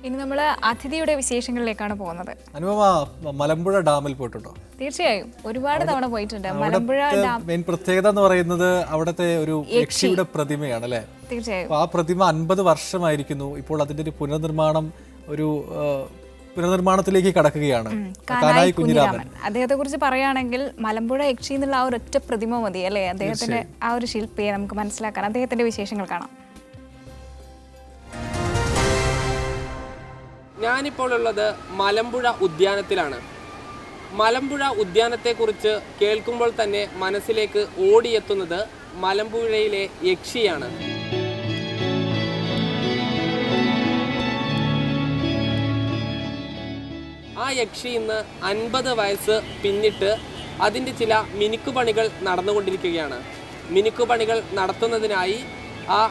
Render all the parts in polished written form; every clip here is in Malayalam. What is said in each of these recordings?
ഇനി നമ്മൾ അതിഥിയുടെ വിശേഷങ്ങളിലേക്കാണ് പോകുന്നത്. അനുപമ മലമ്പുഴ ഡാമിൽ പോയിട്ടുണ്ടോ? തീർച്ചയായും ഒരുപാട് തവണ പോയിട്ടുണ്ട്. മലമ്പുഴ ഡാം മെയിൻ പ്രത്യേകത എന്ന് പറയുന്നത് അവിടുത്തെ ഒരു യക്ഷിയുടെ പ്രതിമയാണ് അല്ലേ? തീർച്ചയായും. ആ പ്രതിമ 50 വർഷമായിരിക്കുന്നു. ഇപ്പോൾ അതിന്റെ ഒരു പുനർനിർമ്മാണത്തിലേക്ക് കടക്കുകയാണ്. കാനായി കുഞ്ഞിരാമൻ അദ്ദേഹത്തെ കുറിച്ച് പറയുകയാണെങ്കിൽ മലമ്പുഴ യക്ഷി എന്നുള്ള ആ ഒരൊറ്റ പ്രതിമ മതി അല്ലേ അദ്ദേഹത്തിന്റെ ആ ഒരു ശില്പിയെ നമുക്ക് മനസ്സിലാക്കാൻ. അദ്ദേഹത്തിന്റെ വിശേഷങ്ങൾ കാണാം. ഞാനിപ്പോൾ ഉള്ളത് മലമ്പുഴ ഉദ്യാനത്തിലാണ്. മലമ്പുഴ ഉദ്യാനത്തെക്കുറിച്ച് കേൾക്കുമ്പോൾ തന്നെ മനസ്സിലേക്ക് ഓടിയെത്തുന്നത് മലമ്പുഴയിലെ യക്ഷിയാണ്. ആ യക്ഷി ഇന്ന് 50 വയസ്സ് പിന്നിട്ട് അതിൻ്റെ ചില മിനുക്കുപണികൾ നടന്നുകൊണ്ടിരിക്കുകയാണ്. മിനുക്കുപണികൾ നടത്തുന്നതിനായി ആ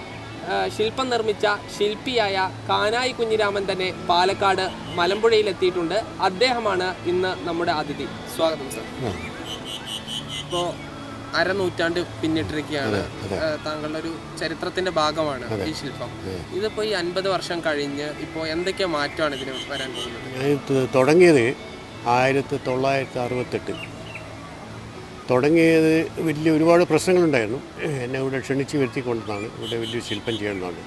ശില്പം നിർമ്മിച്ച ശില്പിയായ കാനായി കുഞ്ഞിരാമൻ തന്നെ പാലക്കാട് മലമ്പുഴയിലെത്തിയിട്ടുണ്ട്. അദ്ദേഹമാണ് ഇന്ന് നമ്മുടെ അതിഥി. സ്വാഗതം സർ. ഇപ്പോൾ അരനൂറ്റാണ്ട് പിന്നിട്ടിരിക്കുകയാണ്. താങ്കളുടെ ഒരു ചരിത്രത്തിന്റെ ഭാഗമാണ് ഈ ശില്പം. ഇതിപ്പോൾ ഈ 50 വർഷം കഴിഞ്ഞ് ഇപ്പോൾ എന്തൊക്കെ മാറ്റമാണ് ഇതിന് വരാൻ പോകുന്നത്? തുടങ്ങിയത് 1968. തുടങ്ങിയത് ഒരുപാട് പ്രശ്നങ്ങളുണ്ടായിരുന്നു. എന്നെ ഇവിടെ ക്ഷണിച്ച് വരുത്തിക്കൊണ്ടതാണ് ഇവിടെ വലിയൊരു ശില്പം ചെയ്യണമെന്നാണ്.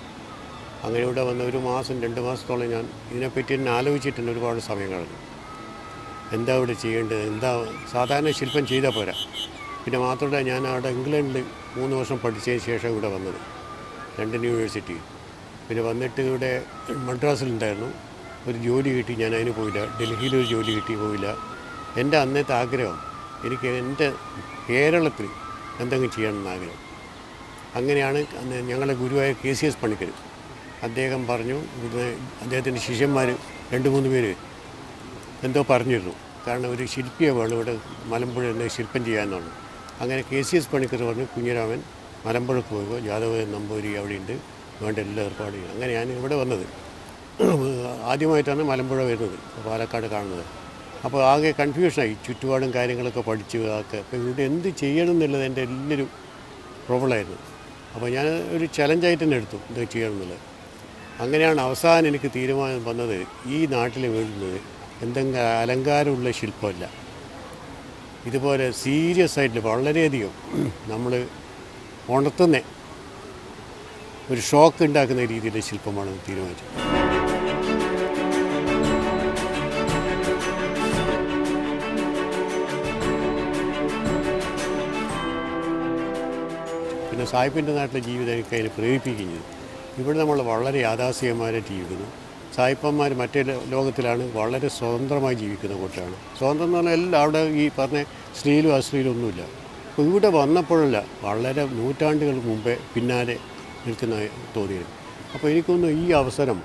അങ്ങനെ ഇവിടെ വന്ന 1 മാസം 2 മാസത്തോളം ഞാൻ ഇതിനെപ്പറ്റി തന്നെ ആലോചിച്ചിട്ട് തന്നെ ഒരുപാട് സമയം കളഞ്ഞു. എന്താ ഇവിടെ ചെയ്യേണ്ടത്, എന്താ സാധാരണ ശില്പം ചെയ്താൽ പോരാ. പിന്നെ മാത്രമല്ല, ഞാൻ അവിടെ ഇംഗ്ലണ്ടിൽ 3 വർഷം പഠിച്ചതിന് ശേഷം ഇവിടെ വന്നത്, ലണ്ടൻ യൂണിവേഴ്സിറ്റി. പിന്നെ വന്നിട്ട് ഇവിടെ മദ്രാസിലുണ്ടായിരുന്നു, ഒരു ജോലി കിട്ടി, ഞാൻ അതിന് പോയില്ല. ഡൽഹിയിലൊരു ജോലി കിട്ടി, പോയില്ല. എൻ്റെ അന്നത്തെ ആഗ്രഹം എനിക്ക് എൻ്റെ കേരളത്തിൽ എന്തെങ്കിലും ചെയ്യണമെന്ന് ആഗ്രഹം. അങ്ങനെയാണ് ഞങ്ങളുടെ ഗുരുവായ KCS പണിക്കർ. അദ്ദേഹം പറഞ്ഞു, ഇവിടുന്ന് അദ്ദേഹത്തിൻ്റെ ശിഷ്യന്മാർ 2-3 പേര് എന്തോ പറഞ്ഞിരുന്നു, കാരണം ഒരു ശില്പിയെ വേണം ഇവിടെ മലമ്പുഴ എന്ന ശില്പം ചെയ്യാമെന്നാണ്. അങ്ങനെ KCS പണിക്കർ പറഞ്ഞു, കുഞ്ഞിരാമൻ മലമ്പുഴക്ക് പോയപ്പോൾ യാദവ നമ്പൂരി അവിടെയുണ്ട്, വേണ്ട എല്ലാ ഏർപ്പാടും. അങ്ങനെ ഞാൻ ഇവിടെ വന്നത് ആദ്യമായിട്ടാണ് മലമ്പുഴ വരുന്നത്, പാലക്കാട് കാണുന്നത്. അപ്പോൾ ആകെ കൺഫ്യൂഷനായി, ചുറ്റുപാടും കാര്യങ്ങളൊക്കെ പഠിച്ചു ആക്കെ. അപ്പോൾ ഇവിടെ എന്ത് ചെയ്യണം എന്നുള്ളത് എൻ്റെ വലിയൊരു പ്രോബ്ലമായിരുന്നു. അപ്പോൾ ഞാൻ ഒരു ചലഞ്ചായിട്ട് തന്നെ എടുത്തു, എന്ത് ചെയ്യണം എന്നുള്ളത്. അങ്ങനെയാണ് അവസാനം എനിക്ക് തീരുമാനം വന്നത്, ഈ നാട്ടിൽ വേണ്ടുന്നത് എന്തെങ്കിലും അലങ്കാരമുള്ള ശില്പമല്ല, ഇതുപോലെ സീരിയസ് ആയിട്ട് വളരെയധികം നമ്മൾ ഉണർത്തുന്ന ഒരു ഷോക്ക് ഉണ്ടാക്കുന്ന രീതിയിലുള്ള ശില്പമാണ് തീരുമാനിച്ചത്. പിന്നെ സായിപ്പിൻ്റെ നാട്ടിലെ ജീവിതം എനിക്ക് അതിനെ പ്രേരിപ്പിക്കുന്നത്. ഇവിടെ നമ്മൾ വളരെ യാഥാസ്ഥികമായിട്ട് ജീവിക്കുന്നു. സായിപ്പന്മാർ മറ്റേ ലോകത്തിലാണ്, വളരെ സ്വതന്ത്രമായി ജീവിക്കുന്ന കൂട്ടരാണ്. സ്വതന്ത്രം എന്ന് പറഞ്ഞാൽ എല്ലാം അവിടെ ഈ പറഞ്ഞ സ്ത്രീയിലും അശ്ലീലും ഒന്നുമില്ല. അപ്പോൾ ഇവിടെ വന്നപ്പോഴല്ല, വളരെ നൂറ്റാണ്ടുകൾ മുമ്പേ പിന്നാലെ നിൽക്കുന്ന തോന്നിയത്. അപ്പോൾ എനിക്കൊന്ന് ഈ അവസരം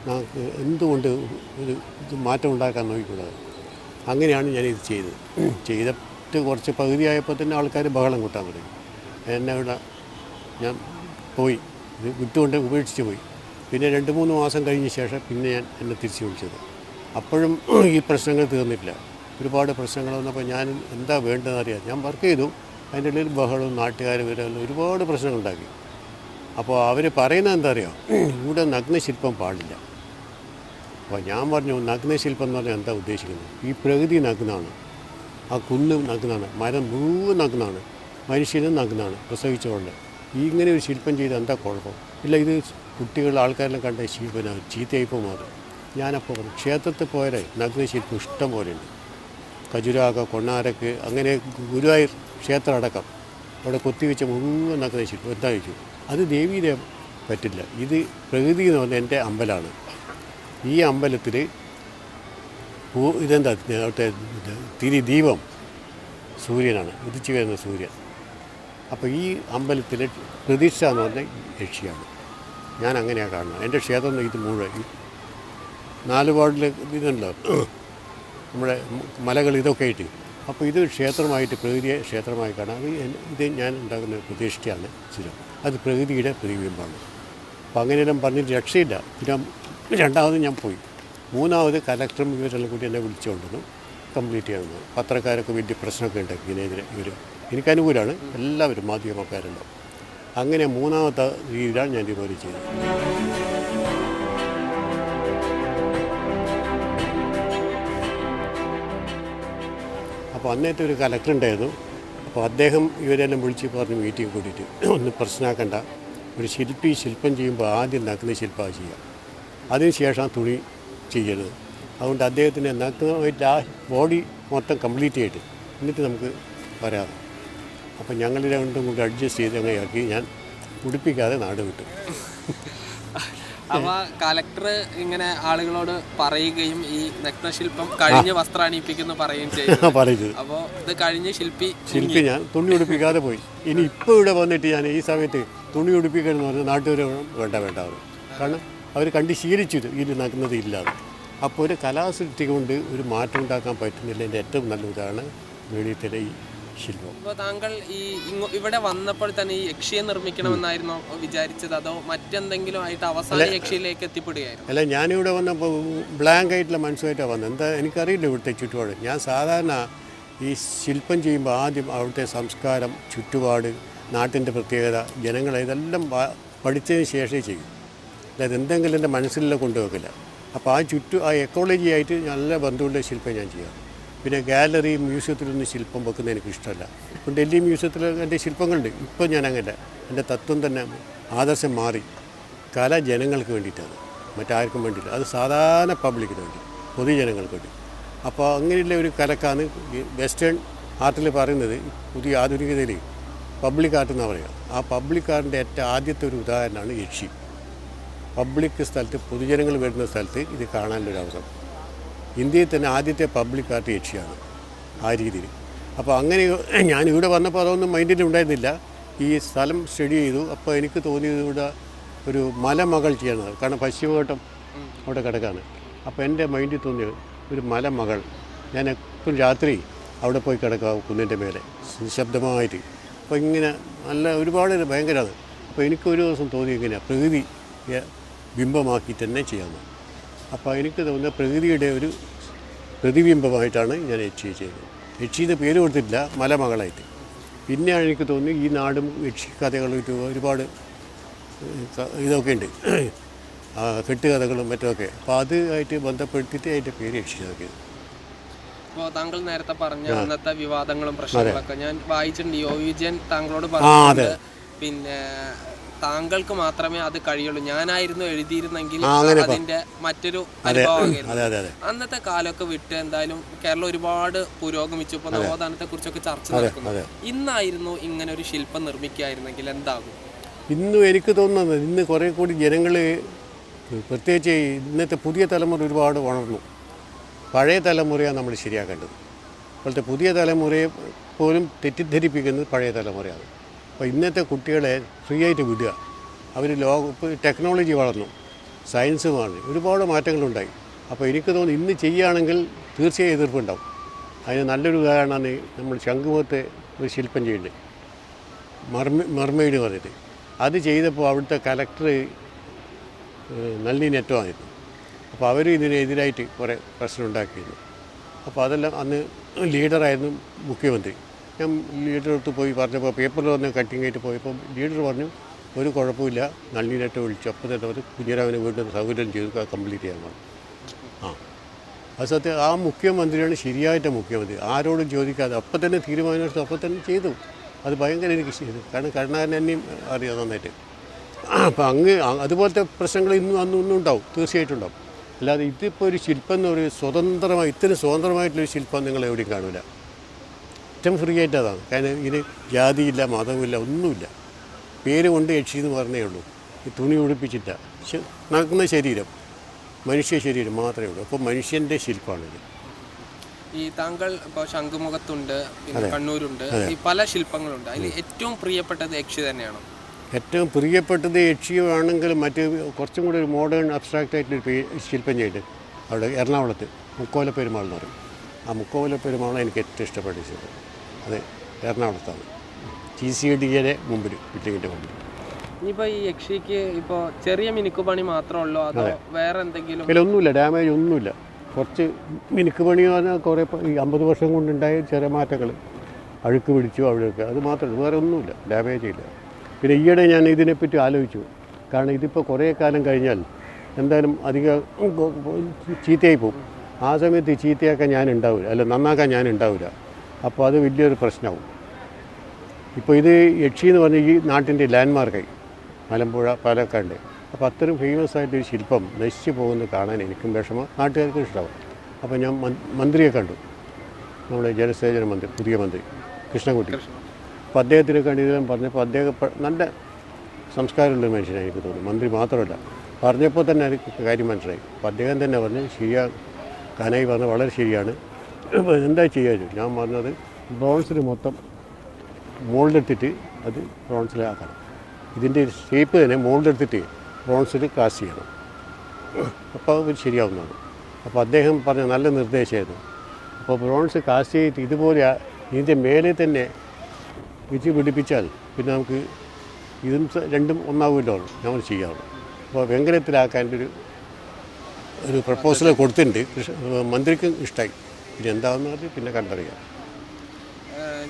നമുക്ക് എന്തുകൊണ്ട് ഇത് മാറ്റം ഉണ്ടാക്കാൻ നോക്കിക്കൂടാതെ. അങ്ങനെയാണ് ഞാനിത് ചെയ്തിട്ട് കുറച്ച് പകുതിയായപ്പോൾ തന്നെ ആൾക്കാർ ബഹളം കൂട്ടാൻ തുടങ്ങി. എന്നെ ഇവിടെ ഞാൻ പോയി, ഇത് വിട്ടുകൊണ്ട് ഉപേക്ഷിച്ച് പോയി. പിന്നെ 2-3 മാസം കഴിഞ്ഞ ശേഷം പിന്നെ ഞാൻ എന്നെ തിരിച്ചു വിളിച്ചത്. അപ്പോഴും ഈ പ്രശ്നങ്ങൾ തീർന്നിട്ടില്ല. ഒരുപാട് പ്രശ്നങ്ങൾ വന്നപ്പോൾ ഞാൻ എന്താ വേണ്ടതെന്ന് അറിയാം. ഞാൻ വർക്ക് ചെയ്തു, അതിൻ്റെ ഇടയിൽ ബഹളവും നാട്ടുകാർ വരാൻ ഒരുപാട് പ്രശ്നങ്ങളുണ്ടാക്കി. അപ്പോൾ അവർ പറയുന്നത് എന്താ അറിയാം, ഇവിടെ നഗ്നശില്പം പാടില്ല. അപ്പോൾ ഞാൻ പറഞ്ഞു, നഗ്നശില്പം എന്ന് പറഞ്ഞാൽ എന്താ ഉദ്ദേശിക്കുന്നത്? ഈ പ്രകൃതി നഗ്നാണ്, ആ കുന്ന് നഗ്നാണ്, മരം മുഴുവൻ നഗ്നാണ്, മനുഷ്യനും നഗ്നാണ് പ്രസവിച്ചോണ്ട്. ഇങ്ങനെ ഒരു ശില്പം ചെയ്ത് എന്താ കുഴപ്പം? ഇല്ല, ഇത് കുട്ടികളുടെ ആൾക്കാരെല്ലാം കണ്ട ശില്പനാണ്, ചീത്തയിപ്പോൾ മാറും. ഞാനപ്പോൾ പറഞ്ഞു, ക്ഷേത്രത്തിൽ പോയാലേ നഗ്നശില്പം ഇഷ്ടം പോലെയുണ്ട്. ഖജുരാഹോ, കൊണ്ണാരക്ക്, അങ്ങനെ ഗുരുവായൂർ ക്ഷേത്രം അടക്കം അവിടെ കൊത്തിവെച്ച മുഴുവൻ നഗ്നശില്പം. എന്താ ചോദിച്ചു, അത് ദേവീദേവ പറ്റില്ല. ഇത് പ്രകൃതി എന്ന് പറഞ്ഞാൽ എൻ്റെ അമ്പലമാണ്. ഈ അമ്പലത്തിൽ ഇതെന്താ അവിടുത്തെ ദീപം സൂര്യനാണ്, ഉദിച്ചു വരുന്ന സൂര്യൻ. അപ്പോൾ ഈ അമ്പലത്തിലെ പ്രതിഷ്ഠ എന്ന് പറഞ്ഞാൽ യക്ഷിയാണ്. ഞാൻ അങ്ങനെയാണ് കാണുന്നത്. എൻ്റെ ക്ഷേത്രം ഇത് മുഴുവൻ 4 വാർഡിൽ ഇതുണ്ടല്ലോ, നമ്മുടെ മലകൾ ഇതൊക്കെ ആയിട്ട്. അപ്പോൾ ഇത് ക്ഷേത്രമായിട്ട്, പ്രകൃതിയെ ക്ഷേത്രമായി കാണാം. ഇത് ഞാൻ ഉണ്ടാക്കുന്ന പ്രതിഷ്ഠയാണ് സ്ഥിരം, അത് പ്രകൃതിയുടെ പ്രതിബിംബമാണ്. അപ്പോൾ അങ്ങനെയെല്ലാം പറഞ്ഞിട്ട് രക്ഷയില്ല. പിന്നെ 2ാമത് ഞാൻ പോയി. 3ാമത് കലക്ടറും ഇവരെല്ലാം കൂടി എന്നെ വിളിച്ചുകൊണ്ടിരുന്നു, കംപ്ലീറ്റ് ചെയ്യണമെന്ന്. പത്രക്കാരൊക്കെ വലിയ പ്രശ്നമൊക്കെ ഉണ്ടാക്കി ഇതിനെതിരെ. എനിക്ക് അനുകൂലമാണ്, എല്ലാവരും മാധ്യമക്കാരുണ്ടാവും. അങ്ങനെ 3ാമത്തെ രീതിയിലാണ് ഞാൻ ഇതുപോലെ ചെയ്തത്. അപ്പോൾ അന്നേരത്തെ ഒരു കലക്ടർ ഉണ്ടായിരുന്നു. അപ്പോൾ അദ്ദേഹം ഇവരെല്ലാം വിളിച്ച് പറഞ്ഞ് മീറ്റിംഗ് കൂട്ടിയിട്ട് ഒന്ന് പ്രശ്നമാക്കണ്ട, ഒരു ശില്പി ശില്പം ചെയ്യുമ്പോൾ ആദ്യം നഗ്ന ശില്പമാണ് ചെയ്യുക, അതിനുശേഷം തുണി ചെയ്യരുത്. അതുകൊണ്ട് അദ്ദേഹത്തിന് നഗ്നമായിട്ട് ആ ബോഡി മൊത്തം കംപ്ലീറ്റ് ചെയ്തിട്ട് എന്നിട്ട് നമുക്ക് വരാതെ. അപ്പം ഞങ്ങൾ രണ്ടും കൂടി അഡ്ജസ്റ്റ് ചെയ്ത് അങ്ങനെ ആക്കി ഞാൻ ഉടുപ്പിക്കാതെ നാട് വിട്ടു. അപ്പോൾ കലക്ടർ ഇങ്ങനെ ആളുകളോട് പറയുകയും ഈ നഗ്നശില്പം കഴിഞ്ഞ് വസ്ത്രാണിയിപ്പിക്കുന്നു പറയുകയും ചെയ്തു. പറയുന്നത് അപ്പോൾ ഇത് കഴിഞ്ഞ് ശില്പി ഞാൻ തുണി ഉടുപ്പിക്കാതെ പോയി. ഇനി ഇപ്പോൾ ഇവിടെ വന്നിട്ട് ഞാൻ ഈ സമയത്ത് തുണി ഉടുപ്പിക്കണമെന്ന് പറഞ്ഞാൽ നാട്ടുകാർ വേണ്ട അവർ, കാരണം അവർ കണ്ട് ശീലിച്ചത് ഇത് നഗ്നത ഇല്ലാതെ. അപ്പോൾ ഒരു കലാസൃഷ്ടി കൊണ്ട് ഒരു മാറ്റം ഉണ്ടാക്കാൻ പറ്റുന്നില്ല. എൻ്റെ ഏറ്റവും നല്ല ഉദാഹരണം വെളിയത്തിലെ ഈ ശില്പം. അപ്പോൾ താങ്കൾ ഇവിടെ വന്നപ്പോൾ തന്നെ ഈ യക്ഷിയെ നിർമ്മിക്കണമെന്നായിരുന്നോ വിചാരിച്ചത്, അതോ മറ്റെന്തെങ്കിലും ആയിട്ട് അവസാന യക്ഷിയിലേക്ക് എത്തിപ്പെടുകയായിരുന്നു? അല്ല, ഞാനിവിടെ വന്നപ്പോൾ ബ്ലാങ്ക് ആയിട്ടുള്ള മനസ്സുമായിട്ടാണ് വന്നത്. എന്താ എനിക്കറിയില്ല ഇവിടുത്തെ ചുറ്റുപാട്. ഞാൻ സാധാരണ ഈ ശില്പം ചെയ്യുമ്പോൾ ആദ്യം അവിടുത്തെ സംസ്കാരം, ചുറ്റുപാട്, നാട്ടിൻ്റെ പ്രത്യേകത, ജനങ്ങളെ ഇതെല്ലാം പഠിച്ചതിന് ശേഷമേ ചെയ്യും. അതായത് എന്തെങ്കിലും എൻ്റെ മനസ്സിലുള്ള കൊണ്ടുവെക്കില്ല. അപ്പോൾ ആ എക്കോളജി ആയിട്ട് നല്ല ബന്ധമുള്ള ശില്പം ഞാൻ ചെയ്യാം. പിന്നെ ഗാലറി, മ്യൂസിയത്തിലൊന്നും ശില്പം വെക്കുന്നത് എനിക്ക് ഇഷ്ടമല്ല. ഇപ്പം ഡൽഹി മ്യൂസിയത്തിൽ എൻ്റെ ശില്പങ്ങളുണ്ട്. ഇപ്പോൾ ഞാൻ അങ്ങനെ, എൻ്റെ തത്വം തന്നെ ആദർശം മാറി. കല ജനങ്ങൾക്ക് വേണ്ടിയിട്ടാണ്, മറ്റാർക്കും വേണ്ടിയില്ല. അത് സാധാരണ പബ്ലിക്കിന് വേണ്ടി, പൊതുജനങ്ങൾക്ക് വേണ്ടി. അപ്പോൾ അങ്ങനെയുള്ള ഒരു കലക്കാണ് വെസ്റ്റേൺ ആർട്ടിൽ പറയുന്നത്. പുതിയ ആധുനികതയിൽ പബ്ലിക് ആർട്ട് എന്നാണ് പറയുക. ആ പബ്ലിക് ആർട്ടിൻ്റെ ഏറ്റവും ആദ്യത്തെ ഒരു ഉദാഹരണമാണ് യക്ഷി. പബ്ലിക് സ്ഥലത്ത്, പൊതുജനങ്ങൾ വരുന്ന സ്ഥലത്ത് ഇത് കാണാനുള്ളൊരു അവസരം. ഇന്ത്യയിൽ തന്നെ ആദ്യത്തെ പബ്ലിക് ആർട്ട് യക്ഷിയാണ് ആ രീതിയിൽ. അപ്പോൾ അങ്ങനെ ഞാനിവിടെ വന്നപ്പോൾ അതൊന്നും മൈൻഡിൽ ഉണ്ടായിരുന്നില്ല. ഈ സ്ഥലം സ്റ്റഡി ചെയ്തു. അപ്പോൾ എനിക്ക് തോന്നിയത് ഇവിടെ ഒരു മലമകൾ ചെയ്യണം. കാരണം പശ്ചിമഘട്ടം അവിടെ കിടക്കാണ്. അപ്പോൾ എൻ്റെ മൈൻഡിൽ തോന്നിയത് ഒരു മലമകൾ. ഞാൻ എപ്പോഴും രാത്രി അവിടെ പോയി കിടക്കാം കുന്നിൻ്റെ മേലെ നിശബ്ദമായിട്ട്. അപ്പോൾ ഇങ്ങനെ നല്ല ഒരുപാട് ഭയങ്കരമാണ്. അപ്പോൾ എനിക്കൊരു ദിവസം തോന്നി ഇങ്ങനെയാണ് പ്രകൃതി ബിംബമാക്കി തന്നെ ചെയ്യാമെന്ന്. അപ്പോൾ എനിക്ക് തോന്നുന്ന പ്രകൃതിയുടെ ഒരു പ്രതിബിംബമായിട്ടാണ് ഞാൻ യക്ഷി ചെയ്തത്. യക്ഷിയുടെ പേര് കൊടുത്തിട്ടില്ല, മലമകളായിട്ട്. പിന്നെയാണ് എനിക്ക് തോന്നി ഈ നാടും യക്ഷി കഥകളായിട്ട് ഒരുപാട് ഇതൊക്കെ ഉണ്ട്, കെട്ടുകഥകളും മറ്റുമൊക്കെ. അപ്പോൾ അതുമായിട്ട് ബന്ധപ്പെടുത്തിയിട്ട് അതിൻ്റെ പേര് യക്ഷി ആക്കിയത്. ഇപ്പോൾ താങ്കൾ നേരത്തെ പറഞ്ഞ അന്നത്തെ വിവാദങ്ങളും പ്രശ്നങ്ങളൊക്കെ ഞാൻ വായിച്ചിട്ടുണ്ട്. യോ വിജയൻ താങ്കളോട് പറഞ്ഞത് പിന്നെ താങ്കൾക്ക് മാത്രമേ അത് കഴിയുള്ളൂ, ഞാനായിരുന്നു എഴുതിയിരുന്നെങ്കിൽ അതിന്റെ മറ്റൊരു അനുഭവമായിരുന്നു. അന്നത്തെ കാലമൊക്കെ വിട്ട് എന്തായാലും കേരളം ഒരുപാട് പുരോഗമിച്ചു. ഇപ്പോൾ നവോത്ഥാനത്തെ കുറിച്ചൊക്കെ ചർച്ച നടക്കുന്നു. ഇന്നായിരുന്നു ഇങ്ങനെ ഒരു ശില്പം നിർമ്മിക്കുകയായിരുന്നെങ്കിൽ എന്താകും? ഇന്നും എനിക്ക് തോന്നുന്നത് ഇന്ന് കുറേ കൂടി ജനങ്ങൾ, പ്രത്യേകിച്ച് ഇന്നത്തെ പുതിയ തലമുറ ഒരുപാട് വളർന്നു. പഴയ തലമുറയാണ് നമ്മൾ ശരിയാക്കേണ്ടത്. ഇപ്പോഴത്തെ പുതിയ തലമുറയെ പോലും തെറ്റിദ്ധരിപ്പിക്കുന്നത് പഴയ തലമുറയാണ്. അപ്പോൾ ഇന്നത്തെ കുട്ടികളെ ഫ്രീ ആയിട്ട് വിടുക. അവർ ഇപ്പോൾ ടെക്നോളജി വളർന്നു, സയൻസ് മാറി, ഒരുപാട് മാറ്റങ്ങളുണ്ടായി. അപ്പോൾ എനിക്ക് തോന്നുന്നു ഇന്ന് ചെയ്യുകയാണെങ്കിൽ തീർച്ചയായും എതിർപ്പുണ്ടാവും. അതിന് നല്ലൊരു ഉദാഹരണമാണ് നമ്മൾ ശംഖുമുഖത്തെ ഒരു ശില്പം ചെയ്യുന്നത്, മർമെയ്ഡ് പറഞ്ഞിട്ട്. അത് ചെയ്തപ്പോൾ അവിടുത്തെ കലക്ടർ നളിനി നെറ്റമായിരുന്നു. അപ്പോൾ അവർ ഇതിനെതിരായിട്ട് കുറേ പ്രശ്നം ഉണ്ടാക്കിയിരുന്നു. അപ്പോൾ അതെല്ലാം അന്ന് ലീഡറായിരുന്നു മുഖ്യമന്ത്രി. ഞാൻ ലീഡർ അടുത്ത് പോയി പറഞ്ഞപ്പോൾ പേപ്പറിൽ വന്ന് കട്ടിങ് ആയിട്ട് പോയപ്പോൾ ലീഡർ പറഞ്ഞു ഒരു കുഴപ്പമില്ല, നളിനി നെറ്റ വിളിച്ചു. അപ്പോൾ തന്നെ അവർ കുഞ്ഞിരാമനെ വീണ്ടും സൗകര്യം ചെയ്ത് കംപ്ലീറ്റ് ചെയ്യാൻ പറഞ്ഞു. അത് സത്യം, ആ മുഖ്യമന്ത്രിയാണ് ശരിയായിട്ട് മുഖ്യമന്ത്രി. ആരോടും ചോദിക്കാതെ അപ്പം തന്നെ തീരുമാനമെടുത്ത് അപ്പം തന്നെ ചെയ്തു. അത് ഭയങ്കര എനിക്ക് ചെയ്തു. കാരണം കരുണാകരൻ എന്നെയും അറിയാം നന്നായിട്ട്. അപ്പം അതുപോലത്തെ പ്രശ്നങ്ങൾ അന്നും ഉണ്ടാവും, തീർച്ചയായിട്ടും ഉണ്ടാവും. അല്ലാതെ ഇതിപ്പോൾ ഒരു ശില്പം എന്ന് ഒരു ഇത്ര സ്വതന്ത്രമായിട്ടുള്ളൊരു ശില്പം നിങ്ങൾ എവിടെയും കാണില്ല. ഏറ്റവും ഫ്രീ ആയിട്ട് അതാണ്. കാരണം ഇതിന് ജാതിയില്ല, മതവുമില്ല, ഒന്നുമില്ല. പേര് കൊണ്ട് യക്ഷി എന്ന് പറഞ്ഞേ ഉള്ളൂ. ഈ തുണി ഉടുപ്പിച്ചിട്ട നടക്കുന്ന ശരീരം, മനുഷ്യ ശരീരം മാത്രമേ ഉള്ളൂ. അപ്പോൾ മനുഷ്യൻ്റെ ശില്പമാണിത്. ഈ താങ്കൾ ഇപ്പോൾ ശംഖുമുഖത്തുണ്ട്, പിന്നെ കണ്ണൂരുണ്ട്, ഈ പല ശില്പങ്ങളുണ്ട്. അതിൽ ഏറ്റവും പ്രിയപ്പെട്ടത് യക്ഷി തന്നെയാണോ? ഏറ്റവും പ്രിയപ്പെട്ടത് യക്ഷിയാണെങ്കിലും മറ്റ് കുറച്ചും കൂടി ഒരു മോഡേൺ അബ്സ്ട്രാക്റ്റ് ആയിട്ടൊരു ശില്പം ചെയ്തിട്ട് അവിടെ എറണാകുളത്ത് മുക്കോല പെരുമാൾ എന്ന് പറയും. ആ മുക്കോല പെരുമാളാണ് എനിക്ക് ഏറ്റവും ഇഷ്ടപ്പെട്ട ശില്പം. അത് എറണാകുളത്താണ്, TCDയുടെ മുമ്പിൽ, ബിൽഡിങ്ങിൻ്റെ മുമ്പിൽ. ഇനിയിപ്പോൾ ഈ യക്ഷിക്ക് ഇപ്പോൾ ചെറിയ മിനുക്കുപണി മാത്രമേ ഉള്ളൂ, അതോ വേറെ എന്തെങ്കിലും? ഇല്ല, ഒന്നുമില്ല, ഡാമേജ് ഒന്നുമില്ല. കുറച്ച് മിനുക്കുപണി പറഞ്ഞാൽ കുറേ ഈ 50 വർഷം കൊണ്ടുണ്ടായ ചെറിയ മാറ്റങ്ങൾ, അഴുക്ക് പിടിച്ചു അവിടെയൊക്കെ, അത് മാത്രമേ, വേറെ ഒന്നുമില്ല, ഡാമേജ് ഇല്ല. പിന്നെ ഈയിടെ ഞാൻ ഇതിനെപ്പറ്റി ആലോചിച്ചു. കാരണം ഇതിപ്പോൾ കുറേ കാലം കഴിഞ്ഞാൽ എന്തായാലും അധികം ചീത്തയായി പോകും. ആ സമയത്ത് ചീത്തയാക്കാൻ ഞാൻ ഉണ്ടാവില്ല, അല്ല നന്നാക്കാൻ ഞാൻ ഉണ്ടാവില്ല. അപ്പോൾ അത് വലിയൊരു പ്രശ്നമാവും. ഇപ്പോൾ ഇത് യക്ഷി എന്ന് പറഞ്ഞ ഈ നാട്ടിൻ്റെ ലാൻഡ്മാർക്കായി മലമ്പുഴ പാലക്കാട്. അപ്പോൾ അത്രയും ഫേമസ് ആയിട്ടൊരു ശില്പം നശിച്ചു പോകുന്നത് കാണാൻ എനിക്കും വിഷമം, നാട്ടുകാർക്കും ഇഷ്ടമാവും. അപ്പോൾ ഞാൻ മന്ത്രിയെ കണ്ടു, നമ്മുടെ ജലസേചന മന്ത്രി, പുതിയ മന്ത്രി കൃഷ്ണൻകുട്ടി. അപ്പോൾ അദ്ദേഹത്തിനെ കണ്ട് ഇതെല്ലാം പറഞ്ഞപ്പോൾ അദ്ദേഹം നല്ല സംസ്കാരമുള്ളൊരു മനുഷ്യനായി എനിക്ക് തോന്നുന്നു. മന്ത്രി മാത്രമല്ല, പറഞ്ഞപ്പോൾ തന്നെ അത് കാര്യം മനസ്സിലായി. അപ്പോൾ അദ്ദേഹം തന്നെ പറഞ്ഞു ശരിയാണ്, കാനായി പറഞ്ഞത് വളരെ ശരിയാണ്. അപ്പോൾ എന്താ ചെയ്യാൻ ഞാൻ പറഞ്ഞത് ബ്രോൺസിൽ മൊത്തം മോൾഡെടുത്തിട്ട് അത് ബ്രോൺസിലാക്കണം. ഇതിൻ്റെ ഷേപ്പ് തന്നെ മോൾഡെടുത്തിട്ട് ബ്രോൺസിൽ കാസ്റ്റ് ചെയ്യണം. അപ്പോൾ അത് ശരിയാവുന്നതാണ്. അപ്പോൾ അദ്ദേഹം പറഞ്ഞ നല്ല നിർദ്ദേശമായിരുന്നു. അപ്പോൾ ബ്രോൺസ് കാസ്റ്റ് ചെയ്തിട്ട് ഇതുപോലെ ഇതിൻ്റെ മേലെ തന്നെ വെച്ച് പിടിപ്പിച്ചാൽ പിന്നെ നമുക്ക് ഇതും രണ്ടും ഒന്നാവുമല്ലോ നമ്മൾ ചെയ്യാറുള്ളൂ. അപ്പോൾ വെങ്കലത്തിലാക്കാൻ ഒരു പ്രപ്പോസൽ കൊടുത്തിട്ടുണ്ട്. മന്ത്രിക്കും ഇഷ്ടമായി. ഇനി എന്താണെന്നത് പിന്നെ കണ്ടറിയാം.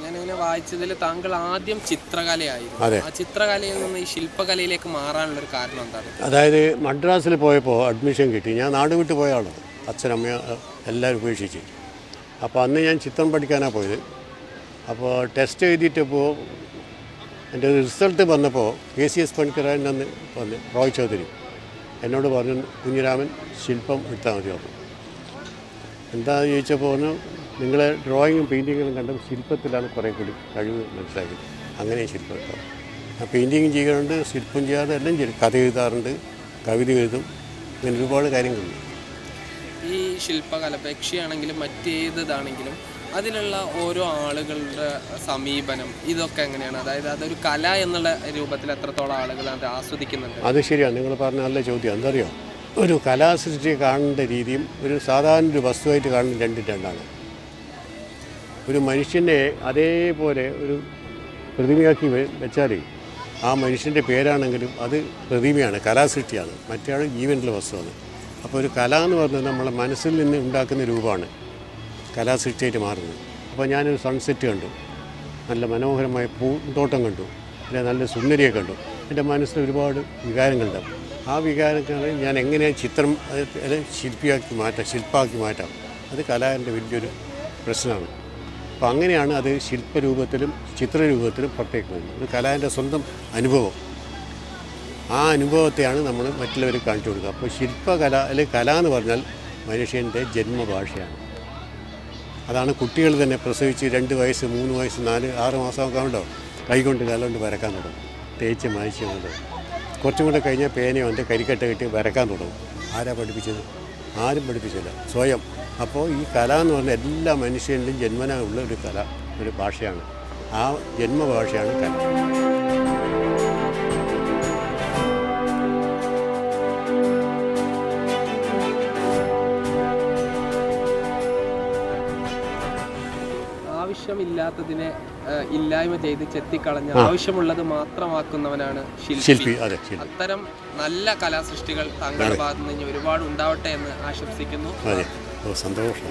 ഞാനിങ്ങനെ വായിച്ചതിൽ താങ്കൾ ആദ്യം ചിത്രകലയായിരുന്നു. അതെ. ആ ചിത്രകലയിൽ നിന്ന് ഈ ശില്പകലയിലേക്ക് മാറാനുള്ളൊരു കാരണം എന്താണ്? അതായത് മദ്രാസിൽ പോയപ്പോൾ അഡ്മിഷൻ കിട്ടി. ഞാൻ നാട് വിട്ട് പോയ ആളാണ്. അച്ഛനമ്മ എല്ലാവരും ഉപേക്ഷിച്ച്. അപ്പോൾ അന്ന് ഞാൻ ചിത്രം പഠിക്കാനാണ് പോയത്. അപ്പോൾ ടെസ്റ്റ് എഴുതിയിട്ടപ്പോൾ എൻ്റെ റിസൾട്ട് വന്നപ്പോൾ KCS പണിക്കരാൻ അന്ന് വന്ന് റോയ് ചൗധരി എന്നോട് പറഞ്ഞു, കുഞ്ഞിരാമൻ ശില്പം എടുത്താൽ മതി പറഞ്ഞു. എന്താണെന്ന് ചോദിച്ചപ്പോൾ പറഞ്ഞു, നിങ്ങളെ ഡ്രോയിങ്ങും പെയിൻറ്റിങ്ങും കണ്ടും ശില്പത്തിലാണ് കുറേ കൂടി കഴിവ് മനസ്സിലാക്കിയത്. അങ്ങനെ ശില്പം എടുക്കാം. ആ പെയിൻറ്റിങ്ങും ചെയ്യാറുണ്ട്, ശില്പം ചെയ്യാതെ എല്ലാം ചെയ്യും. കഥ എഴുതാറുണ്ട്, കവിത എഴുതും, ഇങ്ങനെ ഒരുപാട് കാര്യങ്ങളുണ്ട്. ഈ ശില്പകല യക്ഷിയാണെങ്കിലും മറ്റേതാണെങ്കിലും അതിലുള്ള ഓരോ ആളുകളുടെ സമീപനം ഇതൊക്കെ എങ്ങനെയാണ്? അതായത് അതൊരു കല എന്നുള്ള രൂപത്തിൽ എത്രത്തോളം ആളുകൾ അത് ആസ്വദിക്കുന്നുണ്ട്? അത് ശരിയാണ്, നിങ്ങൾ പറഞ്ഞ നല്ല ചോദ്യം. എന്തറിയോ, ഒരു കലാസൃഷ്ടിയെ കാണേണ്ട രീതിയും ഒരു സാധാരണ ഒരു വസ്തുവായിട്ട് കാണുന്ന രണ്ടാണ്. ഒരു മനുഷ്യനെ അതേപോലെ ഒരു പ്രതിമയാക്കി വെച്ചാൽ ആ മനുഷ്യൻ്റെ പേരാണെങ്കിലും അത് പ്രതിമയാണ്, കലാസൃഷ്ടിയാണ്. മറ്റേ ആൾ ജീവനുള്ള വസ്തുവാണ്. അപ്പോൾ ഒരു കല എന്ന് പറഞ്ഞാൽ നമ്മളെ മനസ്സിൽ നിന്ന് ഉണ്ടാക്കുന്ന രൂപമാണ് കലാസൃഷ്ടിയായിട്ട് മാറുന്നത്. അപ്പോൾ ഞാനൊരു സൺസെറ്റ് കണ്ടു, നല്ല മനോഹരമായ പൂന്തോട്ടം കണ്ടു, പിന്നെ നല്ല സുന്ദരിയെ കണ്ടു. എൻ്റെ മനസ്സിൽ ഒരുപാട് വികാരങ്ങളുണ്ടാവും. ആ വികാരങ്ങളെ ഞാൻ എങ്ങനെയാണ് ചിത്രം ശില്പമാക്കി മാറ്റാം, അത് കലാകാരൻ്റെ വലിയൊരു പ്രശ്നമാണ്. അപ്പോൾ അങ്ങനെയാണ് അത് ശില്പരൂപത്തിലും ചിത്രരൂപത്തിലും പുറത്തേക്ക് വരുന്നത്. ഒരു കലാകാരൻ്റെ സ്വന്തം അനുഭവം, ആ അനുഭവത്തെയാണ് നമ്മൾ മറ്റുള്ളവർക്ക് കാണിച്ചു കൊടുക്കുക. അപ്പോൾ ശില്പകല അല്ലെങ്കിൽ കല എന്ന് പറഞ്ഞാൽ മനുഷ്യൻ്റെ ജന്മഭാഷയാണ്. അതാണ് കുട്ടികൾ തന്നെ പ്രസവിച്ച് 2 വയസ്സ് 3 വയസ്സ് 4 6 മാസമൊക്കെ ഉണ്ടോ കൈകൊണ്ട് കാലുകൊണ്ട് വരക്കാൻ തുടങ്ങും, തേച്ച് മായ്ച്ച് കൊണ്ട്. കുറച്ചും കൂടെ കഴിഞ്ഞാൽ പേനയോ എൻ്റെ കരിക്കട്ട കെട്ടി വരക്കാൻ തുടങ്ങും. ആരാ പഠിപ്പിച്ചത്? ആരും പഠിപ്പിച്ചില്ല, സ്വയം. അപ്പോൾ ഈ കല എന്ന് പറഞ്ഞാൽ എല്ലാ മനുഷ്യൻ്റെയും ജന്മനാ ഉള്ള ഒരു കല, ഒരു ഭാഷയാണ്. ആ ജന്മഭാഷയാണ് കല. ആവശ്യമില്ലാത്തതിനെ ഇല്ലായ്മ ചെയ്ത് ചെത്തിക്കളഞ്ഞ് ആവശ്യമുള്ളത് മാത്രമാക്കുന്നവനാണ് ശില്പി. അതെ, അത്തരം നല്ല കലാസൃഷ്ടികൾ താങ്കളുടെ ഭാഗത്ത് നിന്ന് ഒരുപാട് ഉണ്ടാവട്ടെ എന്ന് ആശംസിക്കുന്നു. അതെ, സന്തോഷം.